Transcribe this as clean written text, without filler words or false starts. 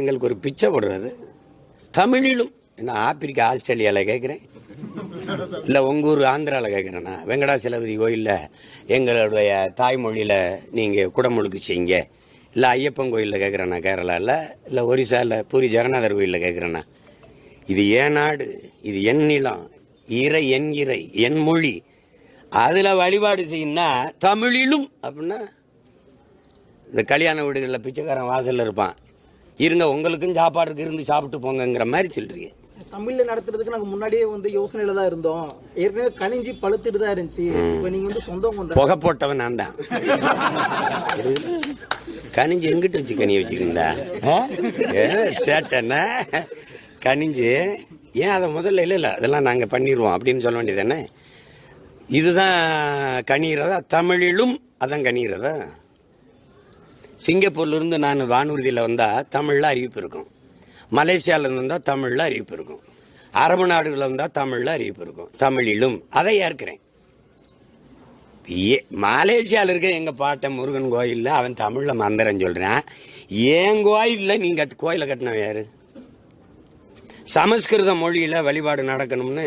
எங்களுக்கு ஒரு பிச்சை போடுறாரு தமிழிலும். என்ன ஆப்பிரிக்கா ஆஸ்திரேலியாவில் கேட்குறேன், இல்லை உங்கள் ஊர் ஆந்திராவில் கேட்குறேண்ணா. வெங்கடாசலபதி கோயிலில் எங்களுடைய தாய்மொழியில் நீங்கள் குடமுழுக்கு செய்யுங்க. இல்லை ஐயப்பன் கோயிலில் கேட்குறேண்ணா கேரளாவில், இல்லை ஒரிசாவில் பூரி ஜெகநாதர் கோயிலில் கேட்குறேண்ணா. இது என் நாடு, இது என் நிலம், இறை என் இறை என் மொழி, அதில் வழிபாடு செய்யணும்னா தமிழிலும் அப்படின்னா இந்த கல்யாண வீடுகளில் பிச்சைக்காரன் வாசலில் இருப்பான், இருங்க உங்களுக்கும் சாப்பாடுக்கு இருந்து சாப்பிட்டு போங்கிற மாதிரி சொல்றீங்க. தமிழ்ல நடத்துறதுக்கு நாங்க முன்னாடியே யோசனையில தான் இருந்தோம். ஏற்கனவே கனிஞ்சி பழுத்துட்டு தான் இருந்துச்சு. இப்போ நீங்க சொந்தம் புகை போட்டவன் நான் தான். கனிஞ்சு எங்கிட்ட வச்சு கனியை வச்சுக்கிங்களா சேட்டன்னா கனிஞ்சு ஏன் அதை முதல்ல இல்லை அதெல்லாம் நாங்கள் பண்ணிடுவோம் அப்படின்னு சொல்ல வேண்டியதானே. இதுதான் கனிகிறதா? தமிழிலும் அதான் கனிகிறதா? சிங்கப்பூர்லேருந்து நான் வானூர்தியில் வந்தால் தமிழில் அறிவிப்பு இருக்கும், மலேசியாவில் வந்தால் தமிழில் அறிவிப்பு இருக்கும், அரபு நாடுகளில் வந்தால் தமிழில் அறிவிப்பு இருக்கும். தமிழிலும் அதை ஏற்கிறேன். மலேசியாவில் இருக்க எங்கள் பாட்டன் முருகன் கோயிலில் அவன் தமிழில் மந்திரம் சொல்கிறான், என் கோயிலில் நீங்கள் கோயிலை கட்டினவன் யார்? சமஸ்கிருத மொழியில் வழிபாடு நடக்கணும்னு